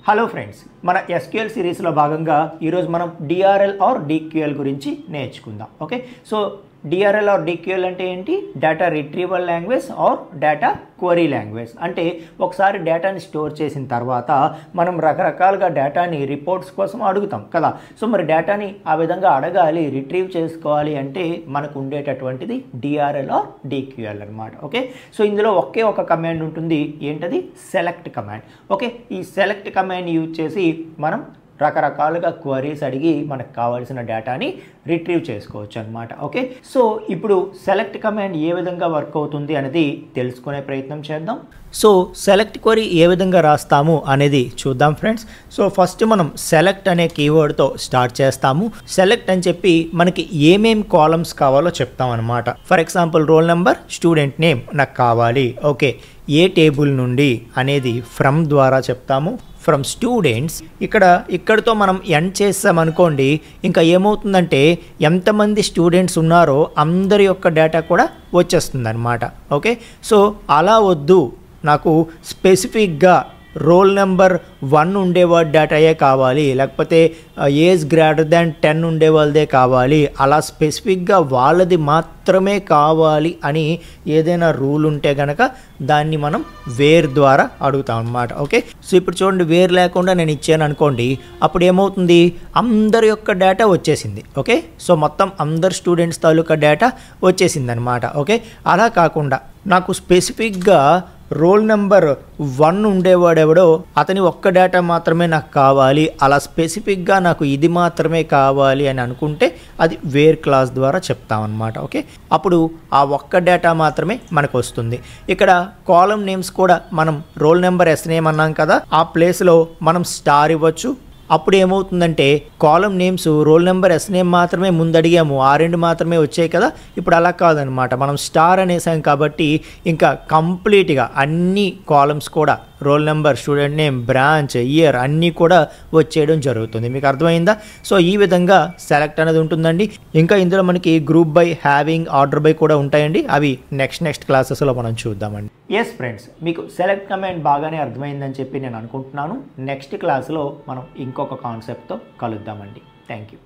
Hello friends, మన SQL సిరీస్లో భాగంగా ఈరోజు మనం డిఆర్ఎల్ ఆర్ డిక్యూఎల్ గురించి నేర్చుకుందాం. Okay, so DRL or DQL అంటే ఏంటి? Data retrieval language or data query language. అంటే ఒకసారి డేటాని స్టోర్ చేసిన తర్వాత మనం రకరకాలుగా డేటాని రిపోర్ట్స్ కోసం అడుగుతాం కదా. సో మరి డేటాని ఆ విధంగా అడగాలి, రిట్రీవ్ చేసుకోవాలి అంటే మనకు ఉండేటటువంటిది డిఆర్ఎల్ ఆర్ డిక్యూఎల్ అనమాట. ఓకే, సో ఇందులో ఒకే ఒక కమాండ్ ఉంటుంది. ఏంటది? Select command. ఓకే, ఈ సెలెక్ట్ కమాండ్ యూజ్ చేసి మనం రకరకాలుగా క్వరీస్ అడిగి మనకు కావాల్సిన డేటాని రిట్రీవ్ చేసుకోవచ్చు అనమాట. ఓకే, సో ఇప్పుడు సెలెక్ట్ కమాండ్ ఏ విధంగా వర్క్ అవుతుంది అనేది తెలుసుకునే ప్రయత్నం చేద్దాం. సో సెలెక్ట్ క్వరీ ఏ విధంగా రాస్తాము అనేది చూద్దాం ఫ్రెండ్స్. సో ఫస్ట్ మనం సెలెక్ట్ అనే కీవర్డ్తో స్టార్ట్ చేస్తాము. సెలెక్ట్ అని చెప్పి మనకి ఏమేం కాలమ్స్ కావాలో చెప్తాం అనమాట. For example roll number, student name నాకు కావాలి. ఓకే, ఏ టేబుల్ నుండి అనేది ఫ్రమ్ ద్వారా చెప్తాము. ఫ్రమ్ స్టూడెంట్స్ ఇక్కడతో మనం ఎండ్ చేస్తామనుకోండి, ఇంకా ఏమవుతుందంటే ఎంతమంది స్టూడెంట్స్ ఉన్నారో అందరి యొక్క డేటా కూడా వచ్చేస్తుంది అనమాట. ఓకే, సో అలా వద్దు, నాకు స్పెసిఫిక్గా రోల్ నెంబర్ 1 ఉండేవాడి డేటాయే కావాలి, లేకపోతే ఏజ్ గ్రేటర్ దాన్ 10 ఉండే వాళ్ళదే కావాలి, అలా స్పెసిఫిక్గా వాళ్ళది మాత్రమే కావాలి అని ఏదైనా రూల్ ఉంటే కనుక దాన్ని మనం వేర్ ద్వారా అడుగుతాం అన్నమాట. ఓకే, సో ఇప్పుడు చూడండి, వేర్ లేకుండా నేను ఇచ్చాను అనుకోండి, అప్పుడు ఏమవుతుంది? అందరి యొక్క డేటా వచ్చేసింది. ఓకే, సో మొత్తం అందరు స్టూడెంట్స్ తాలూకా డేటా వచ్చేసింది అనమాట. ఓకే, అలా కాకుండా నాకు స్పెసిఫిక్గా రోల్ నెంబర్ 1 ఉండేవాడెవడో అతని ఒక్క డేటా మాత్రమే నాకు కావాలి, అలా స్పెసిఫిక్గా నాకు ఇది మాత్రమే కావాలి అని అనుకుంటే అది వేర్ క్లాస్ ద్వారా చెప్తామన్నమాట. ఓకే, అప్పుడు ఆ ఒక్క డేటా మాత్రమే మనకు వస్తుంది. ఇక్కడ కాలమ్ నేమ్స్ కూడా మనం రోల్ నెంబర్ ఎస్ నేమ్ అన్నాం కదా, ఆ ప్లేస్లో మనం స్టార్ ఇవ్వచ్చు. అప్పుడు ఏమవుతుందంటే column names roll number S name మాత్రమే ముందు అడిగాము, ఆ రెండు మాత్రమే వచ్చాయి కదా. ఇప్పుడు అలా కాదనమాట, మనం స్టార్ అనేసాం కాబట్టి ఇంకా కంప్లీట్గా అన్ని కాలమ్స్ కూడా roll number, student name, branch, year అన్నీ కూడా వచ్చేయడం జరుగుతుంది. మీకు అర్థమైందా? సో ఈ విధంగా సెలెక్ట్ అనేది ఉంటుందండి. ఇంకా ఇందులో మనకి group by, having, order by కూడా ఉంటాయండి. అవి నెక్స్ట్ క్లాసెస్లో మనం చూద్దామండి. ఎస్ ఫ్రెండ్స్, మీకు సెలెక్ట్ కమాండ్ బాగానే అర్థమైందని చెప్పి నేను అనుకుంటున్నాను. నెక్స్ట్ క్లాస్లో మనం ఇంకొక కాన్సెప్ట్తో కలుద్దామండి. Thank you.